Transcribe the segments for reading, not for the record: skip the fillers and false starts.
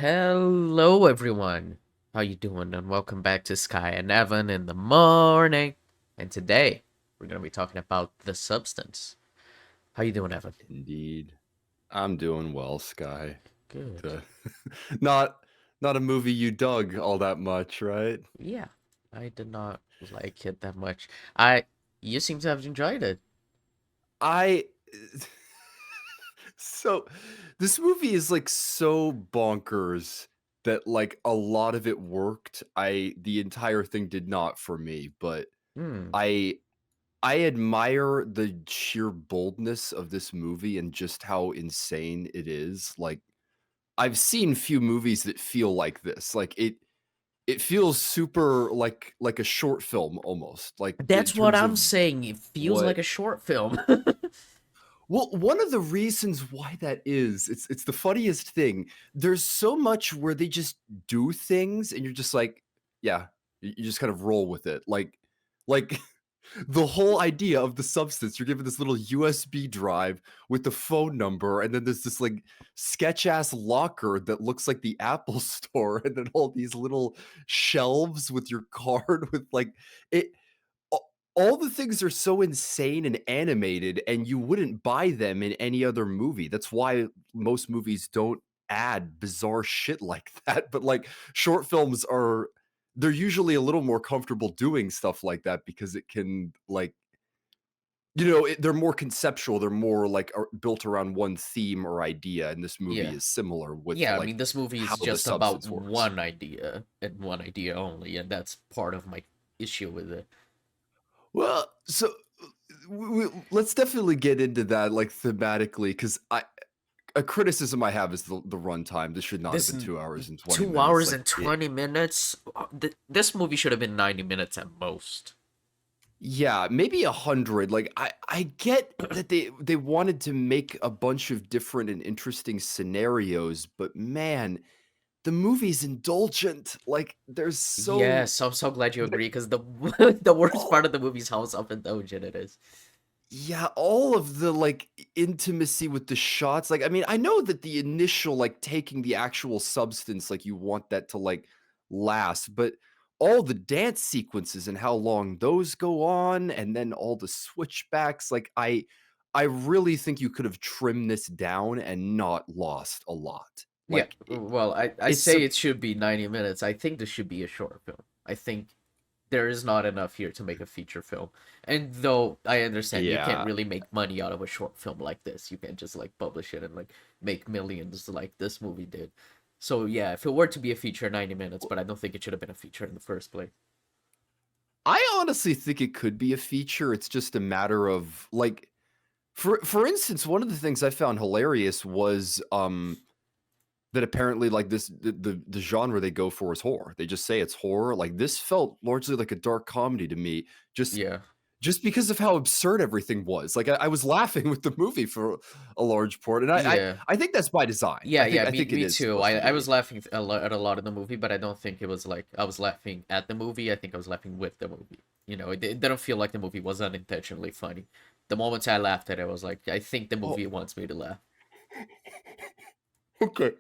Hello, everyone. How you doing? And welcome back to Skye and Evan in the morning. And today we're gonna be talking about The Substance. How you doing, Evan? Indeed. I'm doing well, Skye. Good. Uh, not not a movie you dug all that much, right? Yeah, I did not like it that much. I You seem to have enjoyed it. I so this movie is like so bonkers that like a lot of it worked. The entire thing did not for me, but Hmm. I I admire the sheer boldness of this movie and just how insane it is. Like I've seen few movies that feel like this. It feels super like a short film almost, like, in That's what terms I'm of saying. It feels what like a short film. well, one of the reasons why that is, it's the funniest thing. There's so much where they just do things and you're just like, "Yeah," you just kind of roll with it, like the whole idea of the substance, you're given this little USB drive with the phone number, and then there's this like sketch ass locker that looks like the Apple store, and then all these little shelves with your card with like it a- all the things are so insane and animated, and you wouldn't buy them in any other movie. That's why most movies don't add bizarre shit like that. But like short films are they're usually a little more comfortable doing stuff like that because it can like they're more conceptual, they're more like built around one theme or idea, and this movie Yeah. is similar with Yeah, I like mean, this movie how is the just about substance works. one idea and one idea only, and that's part of my issue with it. Well, so let's definitely get into that like thematically because I a criticism I have is the runtime. This should not have This been 2 hours and 20 2 minutes. hours Like and it, 20 minutes. This movie should have been 90 minutes at most. yeah, maybe 100. Like I get that they wanted to make a bunch of different and interesting scenarios, but man, the movie's indulgent. Like there's so Yes, I'm so glad you there- agree because the the worst all part of the movie is how self-indulgent it is. yeah, all of the like intimacy with the shots. Like I mean, I know that the initial like taking the actual substance, like you want that to like last, but all the dance sequences and how long those go on, and then all the switchbacks, like I really think you could have trimmed this down and not lost a lot. Yeah, Like well, I it's say a it should be 90 minutes. I think this should be a short film. I think there is not enough here to make a feature film. And though I understand you can't yeah. really make money out of a short film like this, you can't just like publish it and like make millions like this movie did. So yeah, if it were to be a feature, 90 minutes, but I don't think it should have been a feature in the first place. I honestly think it could be a feature. It's just a matter of like for instance, one of the things I found hilarious was that apparently like the genre they go for is horror. They just say it's horror. Like this felt largely like a dark comedy to me, just Yeah. just because of how absurd everything was. Like I was laughing with the movie for a large part, and Yeah. I think that's by design. Yeah, I think yeah, I me think it me is too. supposed to I was be. laughing a lot at a lot of the movie, but I don't think it was like I was laughing at the movie. I think I was laughing with the movie. It didn't feel like the movie was unintentionally funny. The moments I laughed at it, I was like, I think the Oh, movie wants me to laugh. okay.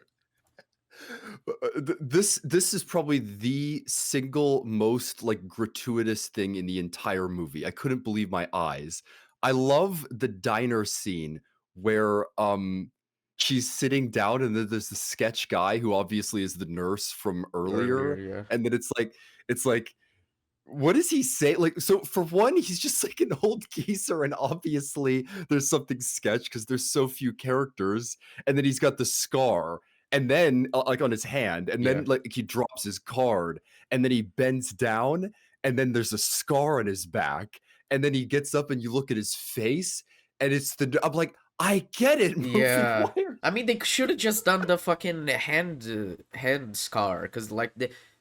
This is probably the single most like gratuitous thing in the entire movie. I couldn't believe my eyes. I love the diner scene where she's sitting down and then there's the sketch guy who obviously is the nurse from Earlier, earlier, yeah. and then it's like what does he say? Like, so for one, he's just like an old geezer, and obviously there's something sketch because there's so few characters, and then he's got the scar, and then like on his hand, and Yeah. then like he drops his card, and then he bends down, and then there's a scar on his back, and then he gets up, and you look at his face, and it's the I'm like, I get it, movie. Yeah. Why are I mean, they should have just done the fucking hand scar, because like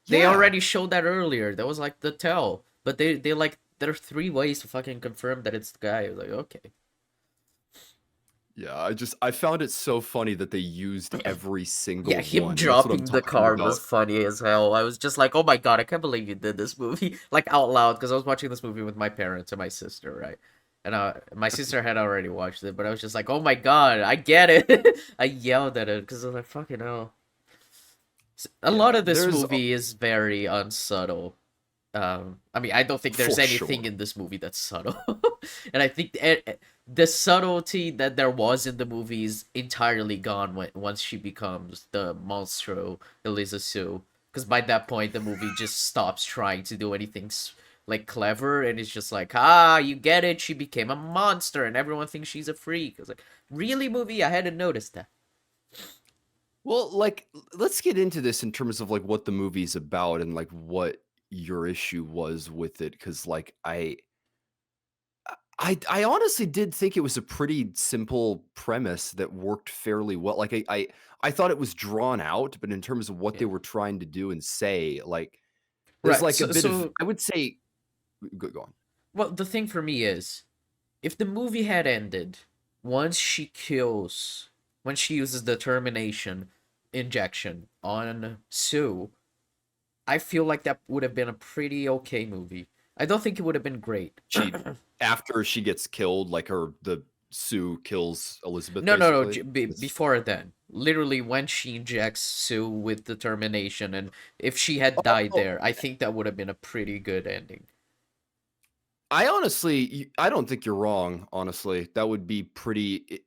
they yeah. already showed that earlier. That was like the tell, but they like there are three ways to fucking confirm that it's the guy. I was like, okay. Yeah, I found it so funny that they used every Yeah, single him one, and that's what I'm dropping the talking card was about. funny as hell. I was just like, oh my god, I can't believe you did this movie. Like out loud, because I was watching this movie with my parents and my sister, right? And my sister had already watched it, but I was just like, oh my god, I get it. I yelled at it because I was like, fucking hell. A lot Yeah, of this there's movie is very unsubtle. I mean, I don't think there's for anything sure. in this movie that's subtle, and I think the subtlety that there was in the movie is entirely gone once she becomes the monstro Elisa Sue. Because by that point, the movie just stops trying to do anything like clever, and it's just like, ah, you get it. She became a monster, and everyone thinks she's a freak. It's like, really, movie? I hadn't noticed that. Well, like, let's get into this in terms of like what the movie's about and like what your issue was with it, because like I honestly did think it was a pretty simple premise that worked fairly well. Like I thought it was drawn out, but in terms of what they Yeah. were trying to do and say, like there's Right. like a So, bit of, so I would say, go on. well, the thing for me is, if the movie had ended once she kills, when she uses the termination injection on Sue, I feel like that would have been a pretty okay movie. I don't think it would have been great. She After she gets killed, like the Sue kills Elizabeth No, no, no. basically. Before then, literally when she injects Sue with determination, and if she had died Oh, there, I think that would have been a pretty good ending. I honestly, I don't think you're wrong. Honestly, that would be pretty.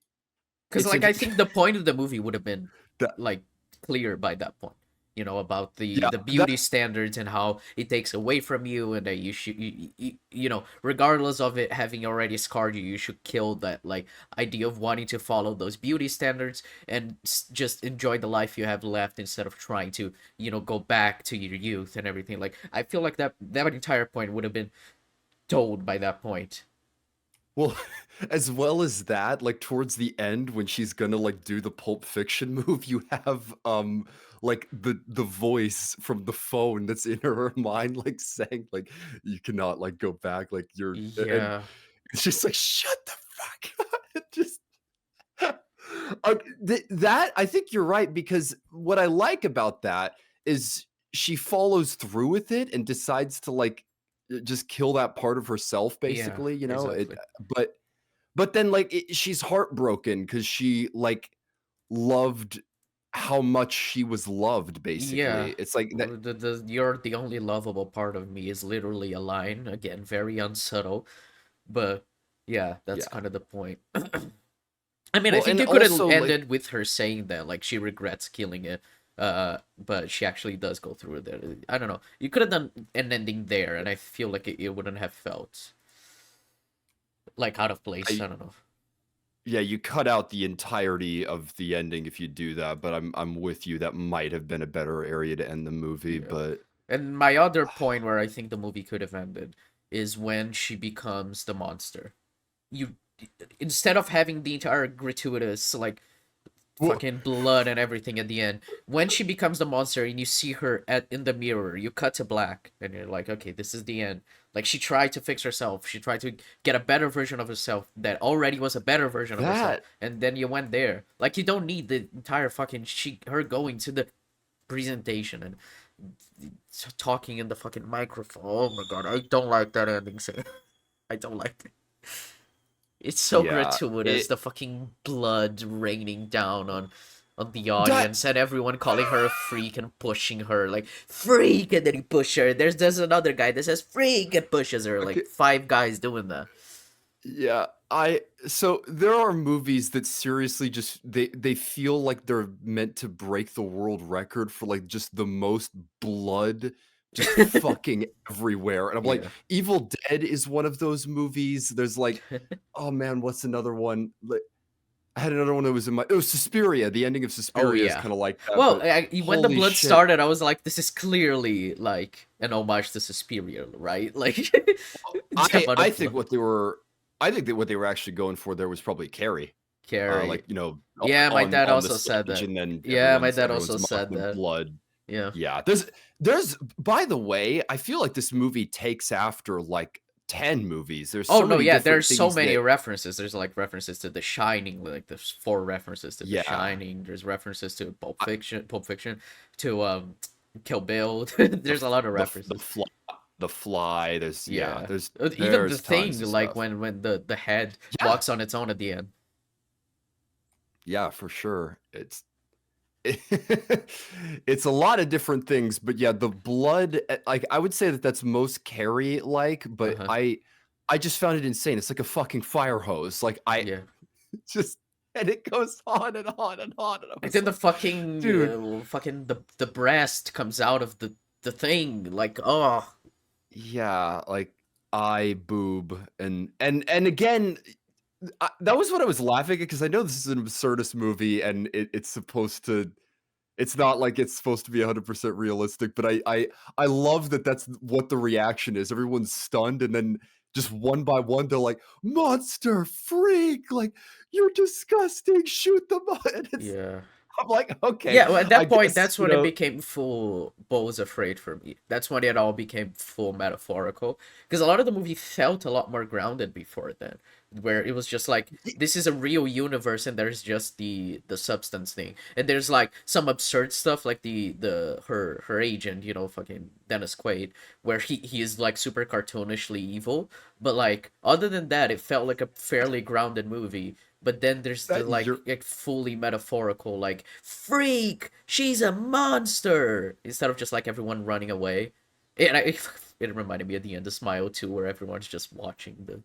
Because It's like in, I think the point of the movie would have been that, like clear by that point. You know, about yeah, the that beauty standards and how it takes away from you, and that you should you know, regardless of it having already scarred you, you should kill that like idea of wanting to follow those beauty standards and just enjoy the life you have left instead of trying to, you know, go back to your youth and everything. Like I feel like that entire point would have been told by that point. well, as well as that, like towards the end when she's gonna like do the Pulp Fiction move, you have like the voice from the phone that's in her mind, like saying like you cannot like go back, like you're, and Yeah, it's just like shut the fuck up. It just that I think you're right, because what I like about that is she follows through with it and decides to like just kill that part of herself yeah, basically, you know? It exactly. but then like she's heartbroken cuz she like loved how much she was loved Yeah. basically. It's like that, The you're the only lovable part of me is literally a line. Again, very unsubtle. But yeah, that's yeah. kind of the point. I mean, I Well, think and you could have also like ended with her saying that, like she regrets killing it. But she actually does go through it. I don't know. You could have done an ending there, and I feel like it wouldn't have felt like out of place. I I don't know. yeah, you cut out the entirety of the ending if you do that, but I'm with you. That might have been a better area to end the movie, Yeah. but And my other point where I think the movie could have ended is when she becomes the monster. You Instead of having the entire gratuitous like well, fucking blood and everything at the end, when she becomes the monster and you see her at in the mirror, you cut to black and you're like, okay, this is the end. Like she tried to fix herself, she tried to get a better version of herself that already was a better version of herself, that and then you went there. Like you don't need the entire fucking her going to the presentation and talking in the fucking microphone. Oh my god, I don't like that ending scene. I don't like it. It's so yeah, gratuitous, it the fucking blood raining down on the that audience and everyone calling her a freak and pushing her like freak, and then he push her. There's another guy that says freak and pushes her, okay, like five guys doing that. yeah, I so there are movies that seriously just they feel like they're meant to break the world record for like just the most blood just fucking everywhere. And I'm like, Yeah. Evil Dead is one of those movies. There's like, oh man, what's another one? Like, I had another one that was in my, it was Suspiria. The ending of Oh Suspiria is yeah. kind of like that, Well, but when the holy blood shit. started, I was like, this is clearly like an homage to Suspiria, right? Like the amount I of think blood. what they were, I think that what they were actually going for there was probably Carrie. Carrie. Like, you know, Yeah, my dad on the also said stage that. and then Yeah, my dad also everyone's mouth said went that. blood. Yeah. Yeah, there's by the way, I feel like this movie takes after like 10 movies. There's Oh so no, many yeah, different there's so things many that, references. There's like references to The Shining, like there's four references to The yeah, Shining. There's references to I, Pulp Fiction, to Kill Bill. There's a lot of the references. fly, the fly, there's, yeah, Yeah. Even the there's thing, tons of like stuff. when the head Yeah, walks on its own at the end. yeah, for sure. It's, It's a lot of different things, but yeah, the blood, like I would say that that's most Carrie like, but Uh-huh. I just found it insane. It's like a fucking fire hose. Like I Yeah. just and it goes on and on and on, and I And was then the like, dude, fucking the breast comes out of the thing. Like, oh, yeah, like I boob and again, that was what I was laughing at because I know this is an absurdist movie and it's supposed to. It's not like it's supposed to be 100% realistic, but I love that that's what the reaction is. Everyone's stunned, and then just one by one, they're like, "Monster, freak, like you're disgusting, shoot them!" And it's yeah. I'm like, okay, Yeah, well, at I that point, guess that's when it became full Bo's afraid for me. That's when it all became full metaphorical. Because a lot of the movie felt a lot more grounded before then, where it was just like this is a real universe and there's just the substance thing. And there's like some absurd stuff like the her agent, you know, fucking Dennis Quaid, where he is like super cartoonishly evil. But like other than that, it felt like a fairly grounded movie. But then there's the that you're like fully metaphorical, like freak, she's a monster, instead of just like everyone running away. And it reminded me at the end of Smile too, where everyone's just watching the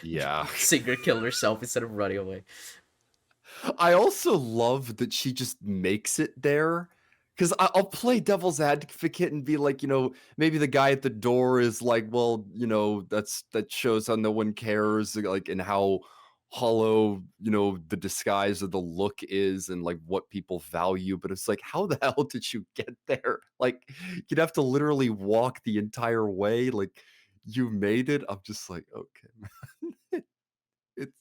yeah. singer kill herself instead of running away. I also love that she just makes it there. Because I'll play devil's advocate and be like, maybe the guy at the door is like, well, that shows how no one cares, like, and how hollow, the disguise or the look is and like what people value. But it's like, how the hell did you get there? Like, you'd have to literally walk the entire way. Like, you made it. I'm just like, okay, man. It's,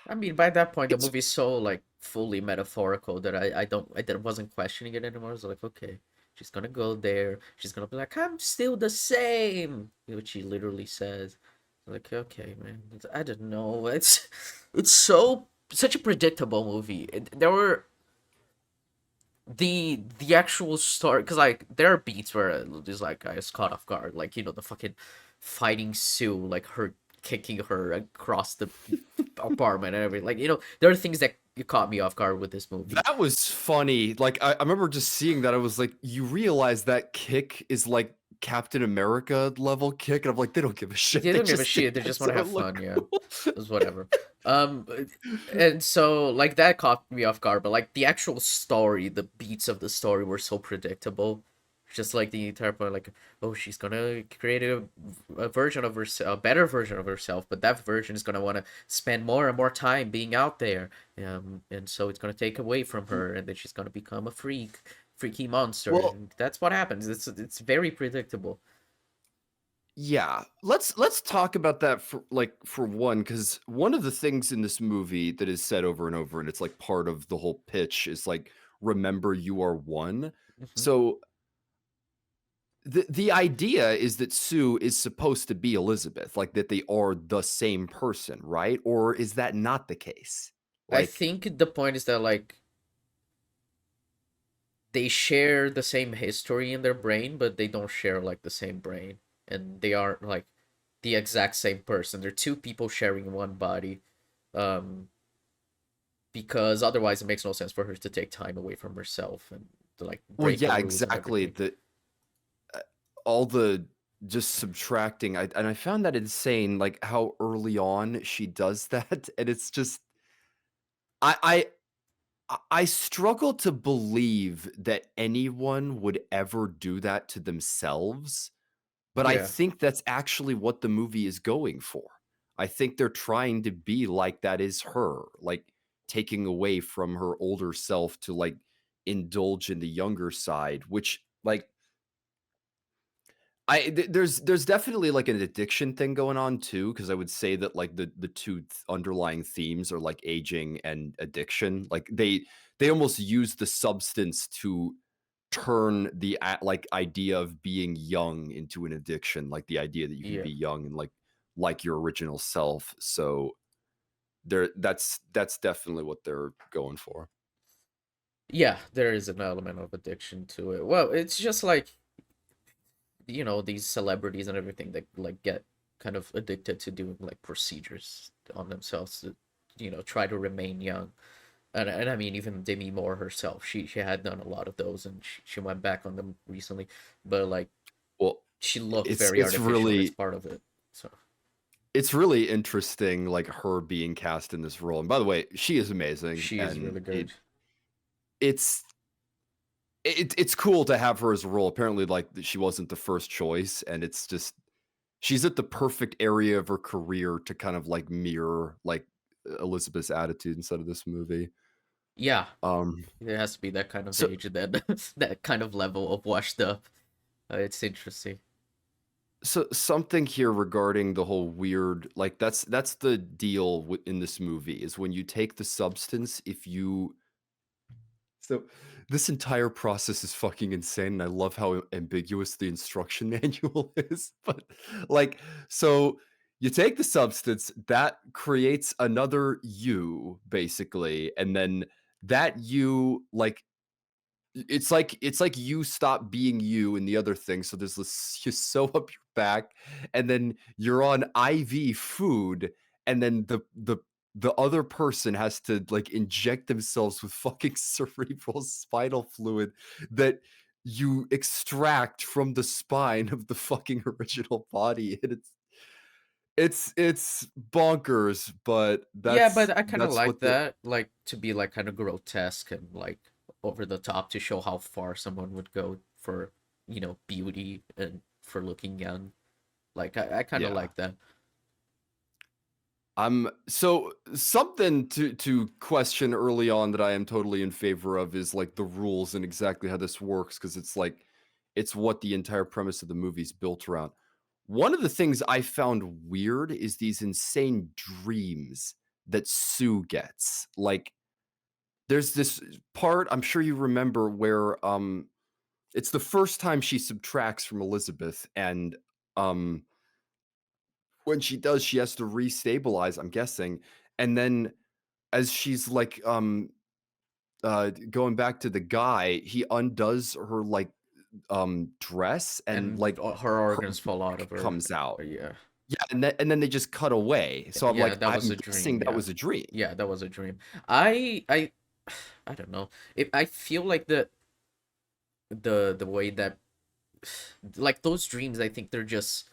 I mean, by that point, the it's movie's so like fully metaphorical that I wasn't questioning it anymore. I was like, okay, she's gonna go there. She's gonna be like, I'm still the same, which she literally says. Like, okay, man, I don't know. It's such a predictable movie. There were the actual story because like there are beats where there's like I was caught off guard, like you know the fucking fighting Sue, like her kicking her across the apartment and everything. Like you know there are things that caught me off guard with this movie. That was funny. Like, I remember just seeing that. I was like, you realize that kick is like Captain America level kick, and I'm like, they don't give a shit. They They don't give a just think shit. They just that's want to so have look fun. Yeah, cool. it's whatever. Um, and so like that caught me off guard. But like the actual story, the beats of the story were so predictable. Just like the entire point, like oh, she's gonna create a version of herself, a better version of herself, but that version is gonna want to spend more and more time being out there, and so it's gonna take away from her, and then she's gonna become a freaky monster, Well, and that's what happens. It's very predictable. yeah. Let's talk about that for one, because one of the things in this movie that is said over and over, and it's like part of the whole pitch is like, remember you are one. Hmm. So the idea is that Sue is supposed to be Elizabeth, like that they are the same person, right? Or is that not the case? I Like, think the point is that like they share the same history in their brain, but they don't share like the same brain, and they aren't like the exact same person. They're two people sharing one body, um, because otherwise it makes no sense for her to take time away from herself and to like well, break the yeah, rules and exactly. everything. The all the just subtracting, and I found that insane, like how early on she does that, and it's just I I I struggle to believe that anyone would ever do that to themselves. But I Yeah, think that's actually what the movie is going for. I think they're trying to be like that is her, like taking away from her older self to like indulge in the younger side, which like there's definitely like an addiction thing going on too, because I would say that like the two underlying themes are like aging and addiction. Like they almost use the substance to turn the like idea of being young into an addiction, like the idea that you can yeah, be young and like your original self. So there that's definitely what they're going for. yeah. There is an element of addiction to it. Well, it's just like you know these celebrities and everything that like get kind of addicted to doing like procedures on themselves to you know try to remain young. And I mean, even Demi Moore herself, she had done a lot of those, and she went back on them recently. But like, Well, she looked it's very it's artificial, and it's really part of it. So it's really interesting, like her being cast in this role. And by the way, she is amazing, she is and really good. it's it's cool to have her as a role. Apparently, like she wasn't the first choice, and it's just she's at the perfect area of her career to kind of like mirror like Elizabeth's attitude inside of this movie. Yeah, Um, there has to be that kind of so age and then that kind of level of washed up. It's interesting. so something here regarding the whole weird like that's the deal in this movie is when you take the substance if you so this entire process is fucking insane, and I love how ambiguous the instruction manual is. But like, so you take the substance that creates another you, basically, and then that you like it's like you stop being you in the other thing. So there's this you sew up your back, and then you're on IV food, and then the other person has to like inject themselves with fucking cerebral spinal fluid that you extract from the spine of the fucking original body. And it's bonkers, but Yeah, that's but I kind of that's like what the that, like to be like kind of grotesque and like over the top to show how far someone would go for, beauty and for looking young. Like I kind of yeah. like that. So something to question early on that I am totally in favor of is like the rules and exactly how this works because it's like it's what the entire premise of the movie's built around. One of the things I found weird is these insane dreams that Sue gets. Like there's this part I'm sure you remember where it's the first time she subtracts from Elizabeth and um when she does she has to restabilize, I'm guessing. And then as she's like going back to the guy, he undoes her like dress and And like her her organs fall out back of her. comes out. Yeah. Yeah, and then they just cut away. So I'm Yeah, like, that was I'm a guessing dream. that Yeah. was a dream. Yeah, that was a dream. I I don't know. I feel like the way that like those dreams, I think they're just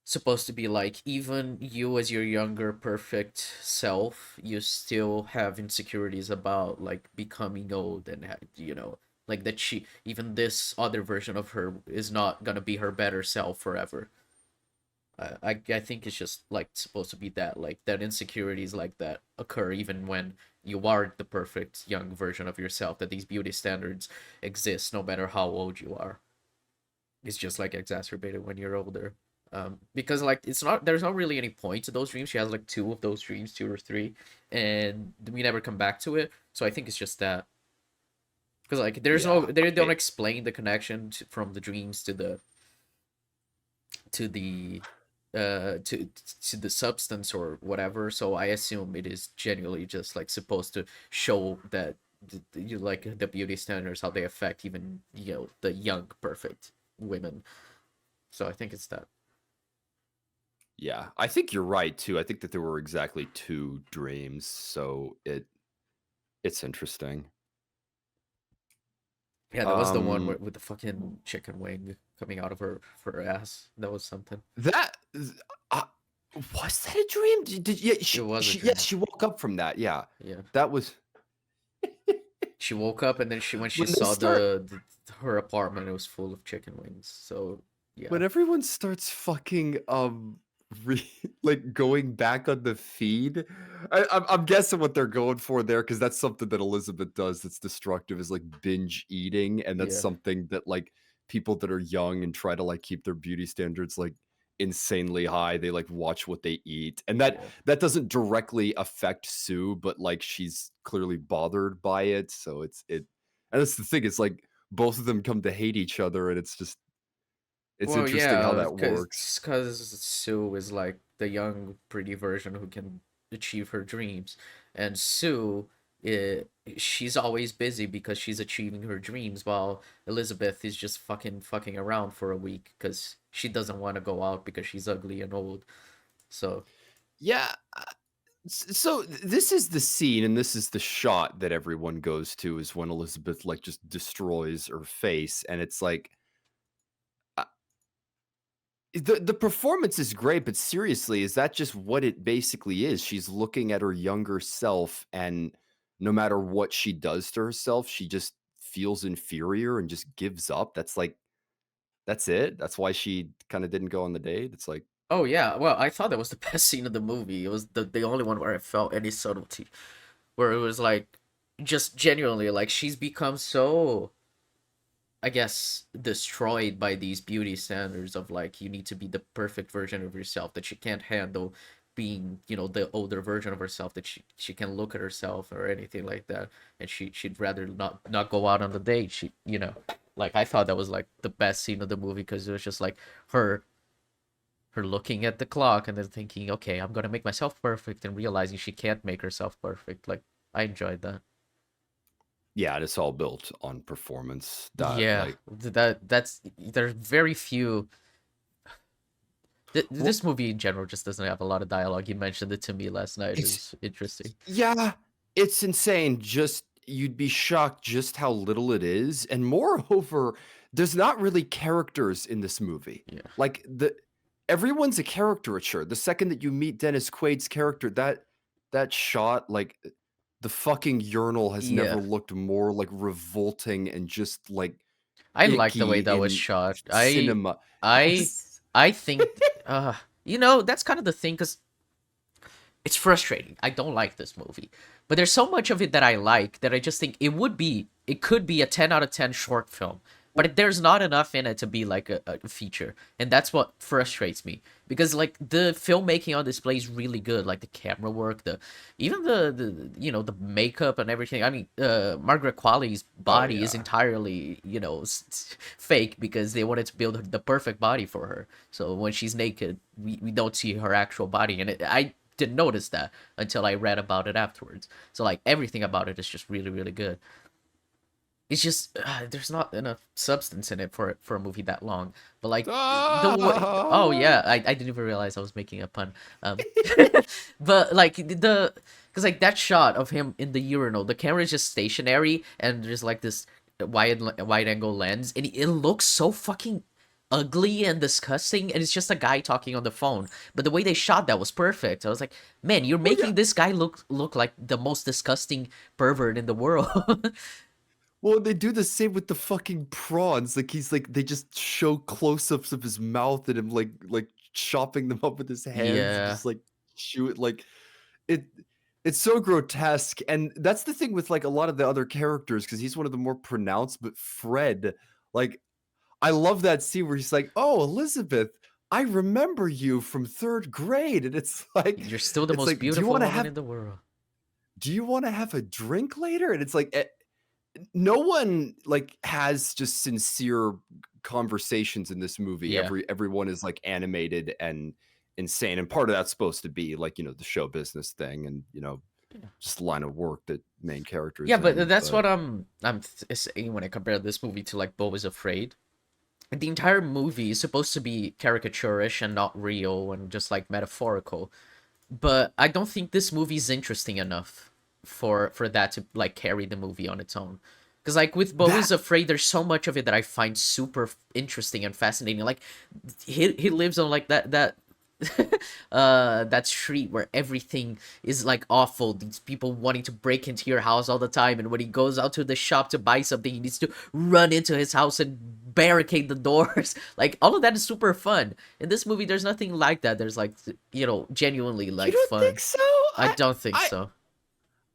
supposed to be like even you as your younger perfect self, you still have insecurities about like becoming old and like that she even this other version of her is not gonna be her better self forever. I think it's just like supposed to be that like that insecurities like that occur even when you are the perfect young version of yourself, that these beauty standards exist no matter how old you are. It's just like exacerbated when you're older. Because like it's not there's not really any point to those dreams. She has like two of those dreams, two or three, and we never come back to it. So I think it's just that because like there's no Yeah. they don't I, explain the connection from the dreams to the to the substance or whatever. So I assume it is genuinely just like supposed to show that you like the beauty standards, how they affect even the young perfect women. So I think it's that. yeah. I think you're right too. I think that there were exactly two dreams. So it's interesting. Yeah, that was the one Um with the fucking chicken wing coming out of her ass. That was something. that uh, was that a dream? Yeah, It was a yes, dream. she woke up from that. Yeah. Yeah. That was She woke up and then when she when they saw start her apartment, it was full of chicken wings. So yeah. when everyone starts fucking re- like going back on the feed. I'm guessing what they're going for there because that's something that Elizabeth does that's destructive is like binge eating, and that's Yeah. something that like people that are young and try to like keep their beauty standards like insanely high, they like watch what they eat, and that Yeah. that doesn't directly affect Sue, but like she's clearly bothered by it. So and that's the thing, it's like both of them come to hate each other, and it's Well, interesting how yeah, that works. because Sue is like the young, pretty version who can achieve her dreams, and Sue, eh, she's always busy because she's achieving her dreams, while Elizabeth is just fucking around for a week because she doesn't want to go out because she's ugly and old. So Yeah, So this is the scene and this is the shot that everyone goes to is when Elizabeth like just destroys her face and it's like uh, the performance is great but seriously is that just what it basically is? She's looking at her younger self and no matter what she does to herself, she just feels inferior and just gives up. That's like that's it. That's why she kind of didn't go on the date. It's like Oh yeah, well, I thought that was the best scene of the movie. It was the only one where I felt any subtlety, where it was like just genuinely like she's become so, I guess, destroyed by these beauty standards of like you need to be the perfect version of yourself that she can't handle being, the older version of herself that she can look at herself or anything like that, and she'd rather not go out on the date. Like I thought that was like the best scene of the movie because it was just like her her looking at the clock and then thinking, okay, I'm gonna make myself perfect, and realizing she can't make herself perfect. Like I enjoyed that. yeah, and it's all built on performance that Yeah, like that's there's very few. well, This movie in general just doesn't have a lot of dialogue. You mentioned it to me last night. It it's was interesting. yeah, it's insane. Just you'd be shocked just how little it is, and moreover, there's not really characters in this movie. Yeah. Like the everyone's a caricature. The second that you meet Dennis Quaid's character, that shot, like the fucking urinal has never Yeah. looked more like revolting and just like I like the icky way that was in shot. cinema. I Yes. I think that's kind of the thing cuz it's frustrating. I don't like this movie. But there's so much of it that I like that I just think it could be a 10 out of 10 short film. But there's not enough in it to be like a feature. And that's what frustrates me. Because like the filmmaking on display is really good. Like the camera work, the even the makeup and everything. I mean, Margaret Qualley's Oh body is yeah. entirely, fake because they wanted to build the perfect body for her. So when she's naked, we don't see her actual body. And I didn't notice that until I read about it afterwards. So like everything about it is just really really good. It's just there's not enough substance in it for a movie that long. But like the way, oh Ah! yeah, I didn't even realize I was making a pun. Um, but like the because like that shot of him in the urinal, the camera is just stationary and there's like this wide angle lens, and it looks so fucking ugly and disgusting, and it's just a guy talking on the phone. But the way they shot that was perfect. I was like, man, you're Well, yeah. making this guy look like the most disgusting pervert in the world. Well, they do the same with the fucking prawns. Like he's like they just show close-ups of his mouth and him like chopping them up with his hands and Yeah. just like shoot like it it's so grotesque. And that's the thing with like a lot of the other characters because he's one of the more pronounced, but Fred, like I love that scene where he's like, "Oh, Elizabeth, I remember you from 3rd grade." And You're still the it's most like, beautiful woman in the world. do you wanna have a drink later?" And it's like, no one like has just sincere conversations in this movie. Yeah. Everyone is like animated and insane, and part of that's supposed to be like the show business thing, and just line of work that main Yeah, characters but in. that's But what I'm saying when I compare this movie to like Beau is Afraid. The entire movie is supposed to be caricaturish and not real and just like metaphorical. But I don't think this movie is interesting enough for that to like carry the movie on its own. Because like with Beau that is Afraid, there's so much of it that I find super interesting and fascinating. Like he lives on like that that street where everything is like awful. These people wanting to break into your house all the time, and when he goes out to the shop to buy something, he needs to run into his house and barricade the doors. Like all of that is super fun. In this movie, there's nothing like that. There's like genuinely you like don't think fun. so? I don't think I so.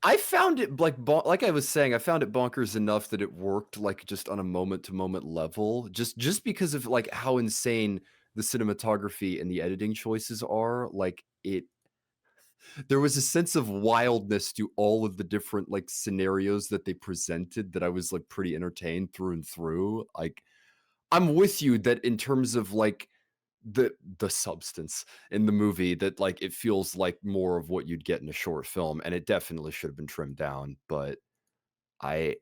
I found it like I was saying, I found it bonkers enough that it worked like just on a moment to moment level, just because of like how insane the cinematography and the editing choices are. Like it, there was a sense of wildness to all of the different like scenarios that they presented that I was like pretty entertained through and through. Like I'm with you that in terms of like the substance in the movie that like it feels like more of what you'd get in a short film and it definitely should have been trimmed down but I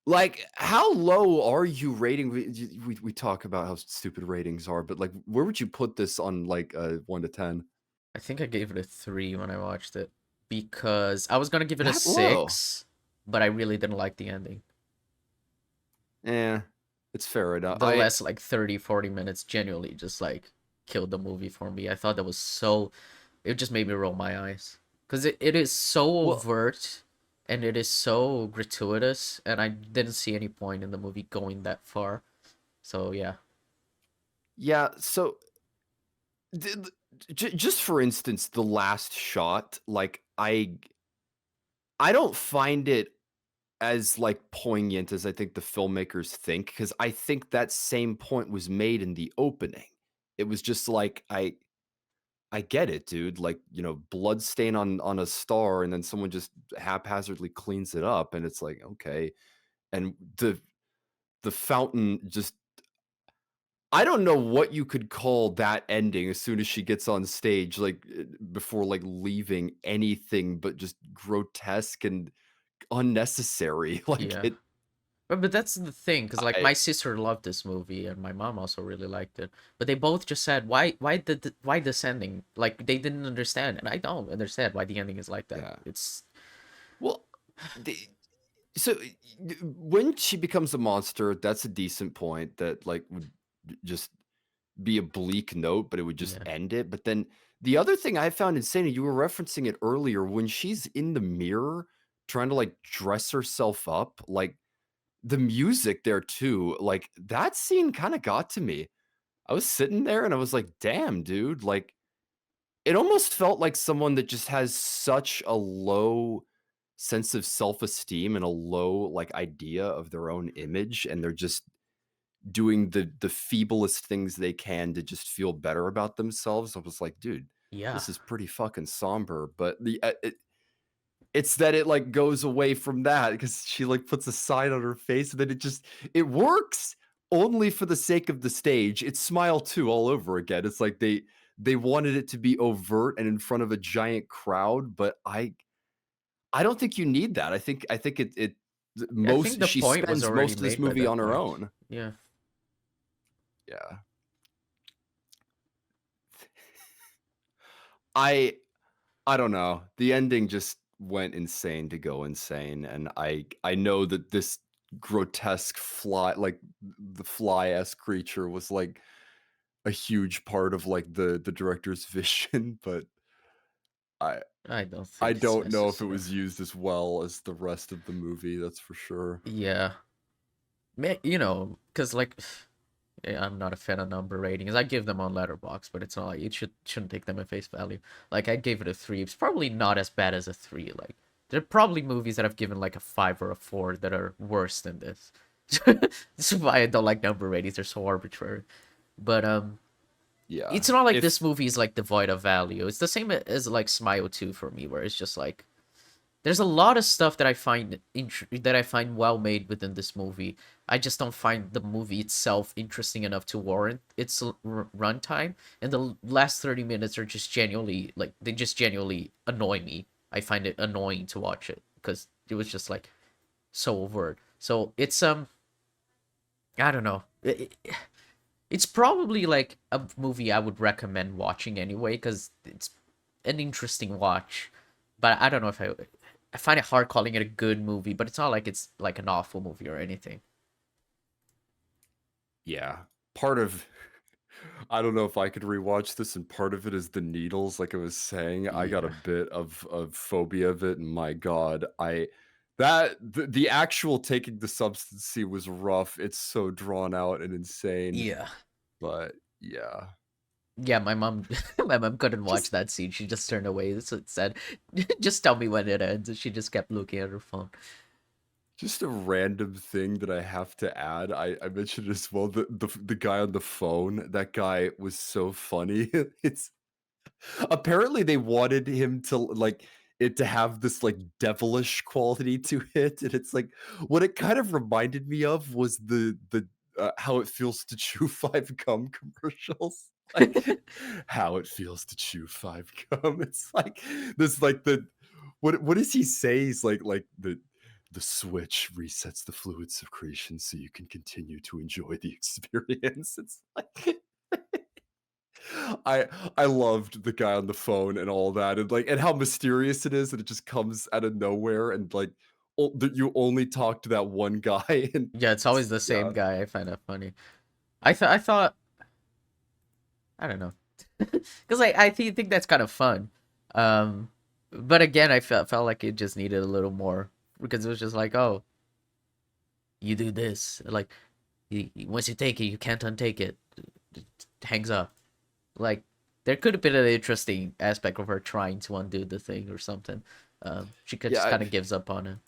like how low are you rating we talk about how stupid ratings are but like where would you put this on like 1 to 10? I think I gave it a 3 when I watched it because I was gonna give it a That low? 6, but I really didn't like the ending. Eh, it's fair enough. The last like 30, 40 minutes genuinely just like killed the movie for me. I thought that was so, it just made me roll my eyes because it is so Well, overt and it is so gratuitous, and I didn't see any point in the movie going that far. So yeah. yeah. So just for instance, the last shot, like I don't find it as like poignant as I think the filmmakers think, because I think that same point was made in the opening. It was just like I get it, dude. Like, blood stain on a star, and then someone just haphazardly cleans it up, and it's like, okay. And the fountain just, I don't know what you could call that ending as soon as she gets on stage, like, before, like, leaving anything but just grotesque and unnecessary. Like, Yeah. But that's the thing, because like I my sister loved this movie and my mom also really liked it. But they both just said, why this ending? Like they didn't understand, and I don't understand why the ending is like that. yeah. It's Well, the so, when she becomes a monster, that's a decent point that, like, would just be a bleak note, but it would just yeah, end it. But then the other thing I found insane, and you were referencing it earlier, when she's in the mirror trying to, like, dress herself up, like, the music there too, like, that scene kinda got to me. I was sitting there and I was like, "Damn, dude," like, it almost felt like someone that just has such a low sense of self-esteem and a low, like, idea of their own image, and they're just doing the feeblest things they can to just feel better about themselves. I was like, "Dude, yeah, this is pretty fucking somber," but it's that it, like, goes away from that because she, like, puts a sign on her face, and then it works only for the sake of the stage. It's Smile 2 all over again. It's like they wanted it to be overt and in front of a giant crowd, but I don't think you need that. I think it I think most the she point was spends already most of this made by movie that on her point. own. Yeah, Yeah. I I don't know. The ending just went insane to go insane, and I know that this grotesque fly, like, the fly-esque creature was, like, a huge part of, like, the director's vision, but I I don't I think it's don't know if it necessary. was used as well as the rest of the movie, that's for sure. Yeah, because like yeah, I'm not a fan of number ratings. I give them on Letterbox, but it's not like you shouldn't take them at face value. Like I gave it a 3. It's probably not as bad as a 3. Like there are probably movies that I've given like a 5 or a 4 that are worse than this. This is why I don't like number ratings. They're so arbitrary. But Yeah. it's not like this If movie is like devoid of value. It's the same as like Smile 2 for me, where it's just like there's a lot of stuff that that I find well made within this movie. I just don't find the movie itself interesting enough to warrant its runtime. And the last 30 minutes are just genuinely like they just genuinely annoy me. I find it annoying to watch it because it was just like so overt. So it's I don't know. It's probably like a movie I would recommend watching anyway because it's an interesting watch. But I don't know if I find it hard calling it a good movie, but it's not like it's like an awful movie or anything. yeah, part of I don't know if I could rewatch this, and part of it is the needles, like I was saying. I got a Yeah. bit of phobia of it, and my god, the actual taking the substancy was rough. It's so drawn out and insane, Yeah. but yeah. Yeah, my mom my mom couldn't watch Just that scene. She just turned away. So it said, just tell me when it ends. And she just kept looking at her phone. just a random thing that I have to add. I mentioned as well, the guy on the phone, that guy was so funny. It's apparently they wanted him to like it to have this like devilish quality to it, and it's like what it kind of reminded me of was the how it feels to chew five gum commercials. Like how it feels to chew five gum. It's like this like the what does he say? He's like the switch resets the fluid secretion so you can continue to enjoy the experience. It's like I I loved the guy on the phone and all that, and like and how mysterious it is that it just comes out of nowhere and like that you only talk to that one guy and Yeah, it's always the yeah. same guy. I find that funny. I thought I don't know, because think that's kind of fun. Um, but again, I felt like it just needed a little more because it was just like, oh, you do this, like once you take it, you can't untake it. It hangs up. Like there could have been an interesting aspect of her trying to undo the thing or something. She could Yeah, just kind of gives up on it.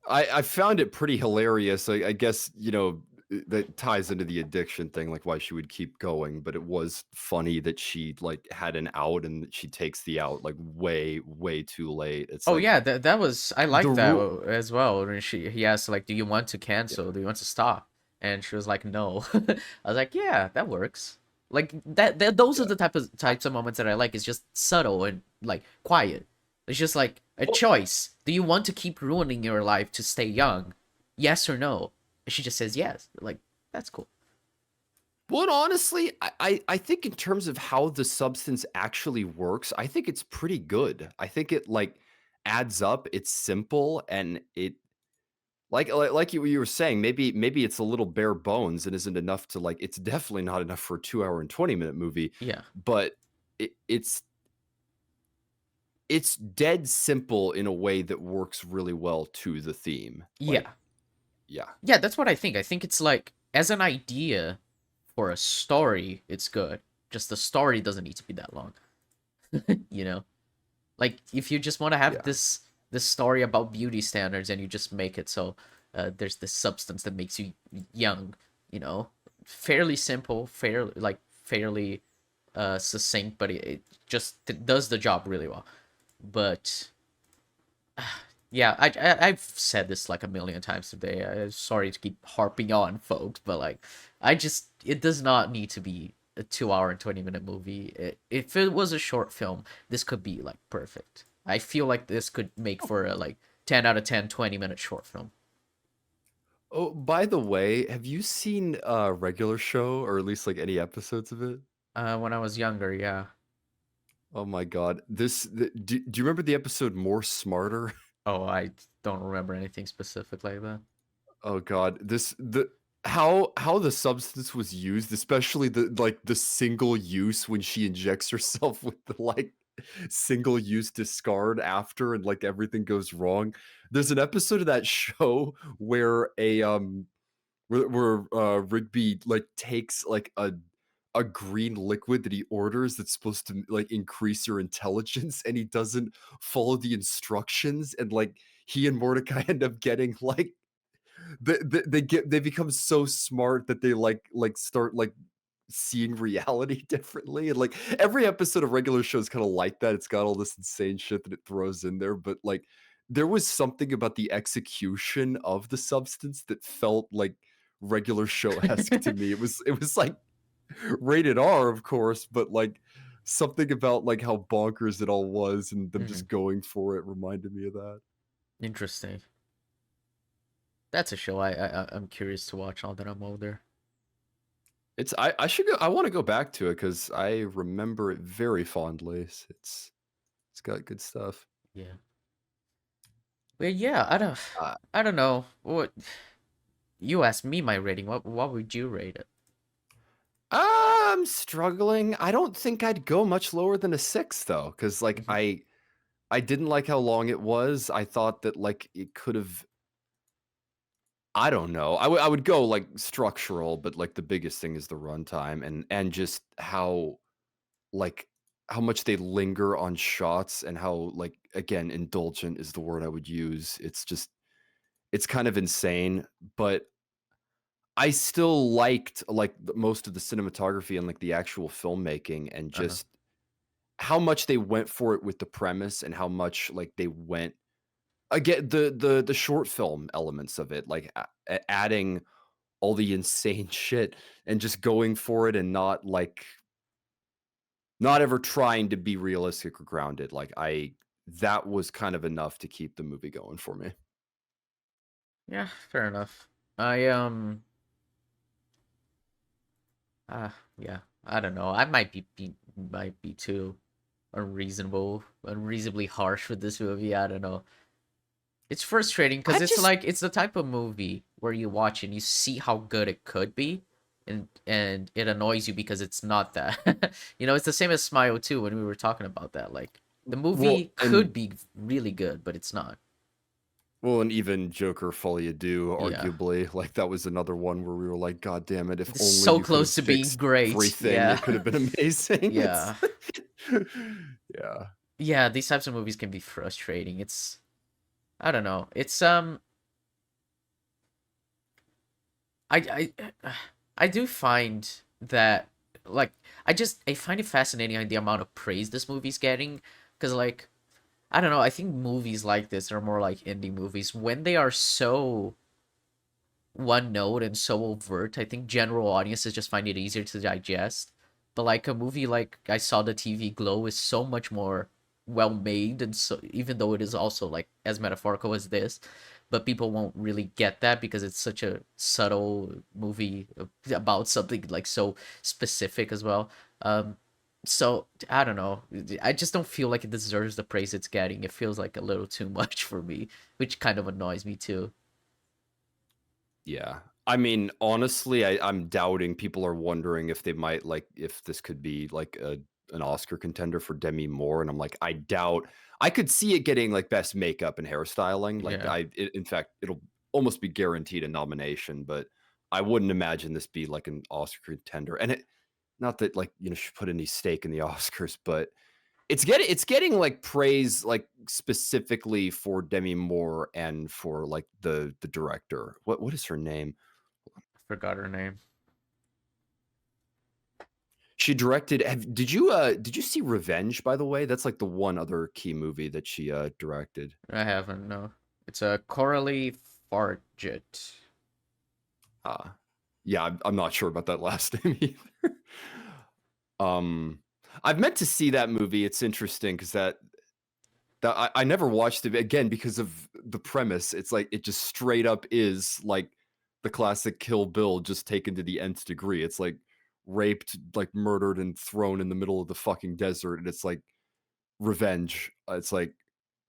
I found it pretty hilarious. I guess, you know, that ties into the addiction thing, like why she would keep going, but it was funny that she like had an out and that she takes the out like way, way too late. It's Oh like yeah, that was I the like that rule. as well. When he asked like, "Do you want to cancel? Do you want to stop?" And she was like, "No." I was like, "Yeah, that works." Like those are Yeah. the types of moments that I like. It's just subtle and like quiet. It's just like a Well, choice. Do you want to keep ruining your life to stay young? Yes or no? And she just says yes. Like that's cool. well, and honestly, I think in terms of how the substance actually works, I think it's pretty good. I think it like adds up. It's simple and it like you were saying, maybe it's a little bare bones and isn't enough to like it's definitely not enough for a 2 hour and 20-minute movie, Yeah. but it's dead simple in a way that works really well to the theme. Like, Yeah. yeah. Yeah, that's what I think. I think it's like as an idea for a story, it's good. Just the story doesn't need to be that long. You know, like if you just want to have Yeah. this story about beauty standards and you just make it so there's this substance that makes you young, you know, fairly simple, fairly succinct, but it just does the job really well. But yeah, I've said this like a million times today. I'm sorry to keep harping on, folks, but like, I just it does not need to be a 2 hour and 20 minute movie. If it was a short film, this could be like perfect. I feel like this could make for a like 10 out of 10 20-minute short film. Oh, by the way, have you seen a regular show or at least like any episodes of it? When I was younger, yeah. Oh my god. Do you remember the episode More Smarter? Oh, I don't remember anything specific like that. Oh god, this the how the substance was used, especially the like the single use when she injects herself with the like single use discard after and like everything goes wrong. There's an episode of that show where Rigby like takes like a green liquid that he orders that's supposed to like increase your intelligence and he doesn't follow the instructions and like he and Mordecai end up getting like they become so smart that they start like seeing reality differently and like every episode of regular shows kind of like that. It's got all this insane shit that it throws in there, but like there was something about the execution of the substance that felt like regular show-esque to me. It was like rated R, of course, but like something about like how bonkers it all was and them Hmm. just going for it reminded me of that. Interesting. That's a show I'm curious to watch now that I'm older. I should go. I want to go back to it because I remember it very fondly. It's got good stuff. Yeah. But yeah, Uh, I don't know. What you asked me my rating. What would you rate it? I'm struggling. I don't think I'd go much lower than a 6 though, because like Hmm. I didn't like how long it was. I thought that like it could have. I don't know. I would go like structural, but like the biggest thing is the runtime and just how like how much they linger on shots and how like again indulgent is the word I would use. It's just it's kind of insane, but I still liked like most of the cinematography and like the actual filmmaking and Uh-huh. just how much they went for it with the premise and how much like they went again the short film elements of it like adding all the insane shit and just going for it and not like not ever trying to be realistic or grounded. Like I that was kind of enough to keep the movie going for me. Yeah, fair enough. I yeah. I don't know. I might be too unreasonably harsh with this movie. I don't know. It's frustrating because I it's just like it's the type of movie where you watch and you see how good it could be, and it annoys you because it's not that. It's the same as Smile 2 when we were talking about that. Like the well movie could be really good, but it's not. and even Joker Folie à Deux, Yeah. arguably, like that was another one where we were like, God damn it! If It's only so you could close have to being fixed great. everything, Yeah. it could have been amazing. It's Yeah. yeah. Yeah, these types of movies can be frustrating. It's I don't know. It's I do find that like I find it fascinating the amount of praise this movie's getting because like I don't know, I think movies like this are more like indie movies when they are so one note and so overt. I think general audiences just find it easier to digest. But like a movie like I Saw the TV Glow is so much more well made, and so even though it is also like as metaphorical as this, but people won't really get that because it's such a subtle movie about something like so specific as well. So I don't know. I just don't feel like it deserves the praise it's getting. It feels like a little too much for me, which kind of annoys me too. Yeah. I mean, honestly, I'm doubting people are wondering if they might like if this could be like an Oscar contender for Demi Moore, and I'm like, I doubt. I could see it getting like best makeup and hairstyling. Like, Yeah. in fact, it'll almost be guaranteed a nomination, but I wouldn't imagine this be like an Oscar contender. And it, not that like should put any stake in the Oscars, but it's getting like praise like specifically for Demi Moore and for like the director. What is her name? Forgot her name. She directed did you see Revenge, by the way? That's like the one other key movie that she directed. I haven't, no. It's a Coralie Fargit. Uh yeah, I'm not sure about that last name either. Um I've meant to see that movie. It's interesting because that I never watched it again because of the premise. It's like it just straight up is like the classic Kill Bill just taken to the nth degree. It's like raped, like murdered, and thrown in the middle of the fucking desert, and it's like revenge. It's like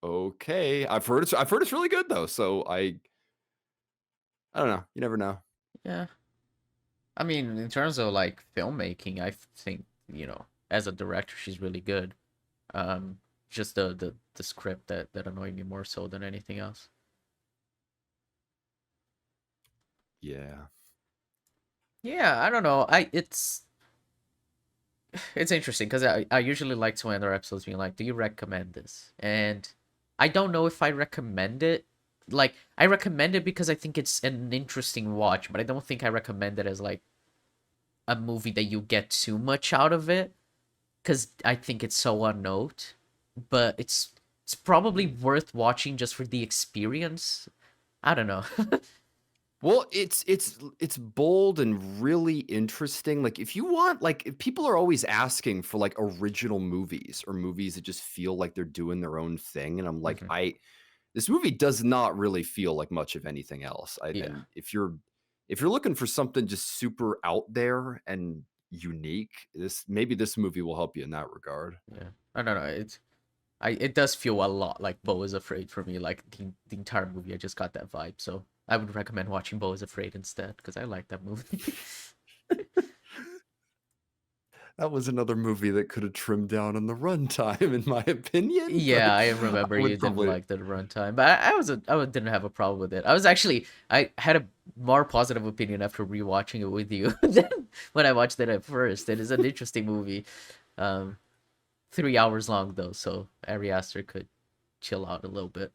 okay, I've heard it's really good though. So I don't know. You never know. Yeah. I mean, in terms of like filmmaking, I think, as a director, she's really good. Um, just the script that annoyed me more so than anything else. Yeah. Yeah, I don't know. It's interesting because I usually like to end our episodes being like, "Do you recommend this?" And I don't know if I recommend it. Like, I recommend it because I think it's an interesting watch, but I don't think I recommend it as like a movie that you get too much out of it because I think it's so one note. But it's probably worth watching just for the experience. I don't know. Well, it's bold and really interesting. Like if you want like if people are always asking for like original movies or movies that just feel like they're doing their own thing and I'm like Mhm. I this movie does not really feel like much of anything else. Yeah, And if you're looking for something just super out there and unique, this movie will help you in that regard. yeah. I don't know. It does feel a lot like Beau is Afraid for me. Like the entire movie, I just got that vibe. So I would recommend watching Beau is Afraid instead because I like that movie. That was another movie that could have trimmed down on the runtime, in my opinion. Yeah, But I I remember you would didn't probably like the runtime, but I didn't have a problem with it. I had a more positive opinion after rewatching it with you than when I watched it at first. It is an interesting movie, 3 hours long though, so Ari Aster could chill out a little bit.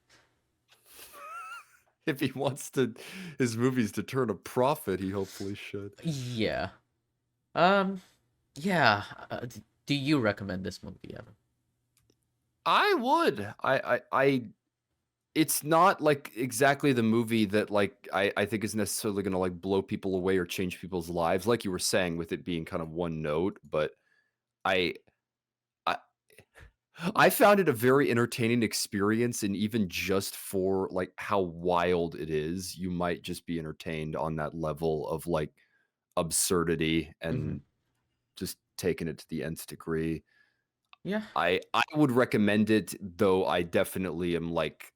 if he wants to his movies to turn a profit, he hopefully should. Yeah. Um. Yeah. Do you recommend this movie, Evan? I would. I it's not like exactly the movie that like I think is necessarily gonna like blow people away or change people's lives, like you were saying, with it being kind of one note, but I I I found it a very entertaining experience, and even just for like how wild it is, you might just be entertained on that level of like absurdity Hmm. and just taken it to the nth degree. Yeah. I would recommend it, though I definitely am like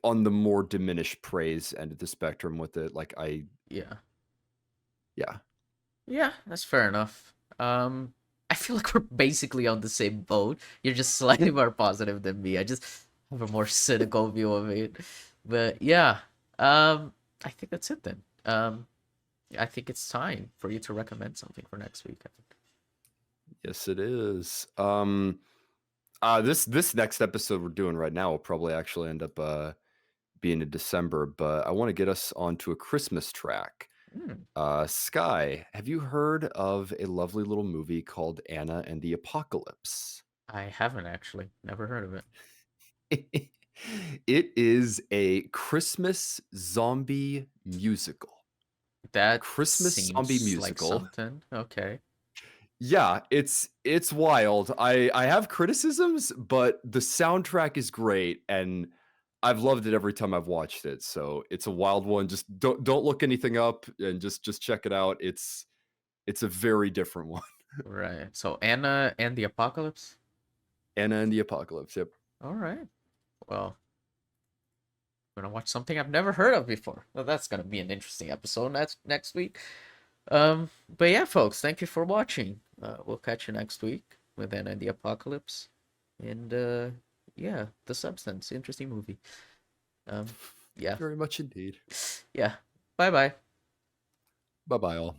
on the more diminished praise end of the spectrum with it. Like Yeah. yeah. Yeah, that's fair enough. I feel like we're basically on the same boat. You're just slightly more positive than me. I just have a more cynical view of it. But yeah, I think that's it then. I think it's time for you to recommend something for next week. Yes, it is. This next episode we're doing right now will probably actually end up being in December, but I want to get us onto a Christmas track. Hmm, Skye, have you heard of a lovely little movie called Anna and the Apocalypse? I haven't actually. Never heard of it. It is a Christmas zombie musical. That Christmas zombie seems like musical. something. Okay. Yeah, it's wild. I have criticisms, but the soundtrack is great and I've loved it every time I've watched it. So it's a wild one. Just don't look anything up and just check it out. It's a very different one. Right. So Anna and the Apocalypse? Anna and the Apocalypse. Yep. All right. Well, I'm gonna watch something I've never heard of before. Well, that's gonna be an interesting episode next week. But yeah, folks, thank you for watching. We'll catch you next week with Anna and the Apocalypse. And yeah, The Substance, interesting movie. Yeah, Very much indeed. yeah. Bye bye. Bye bye all.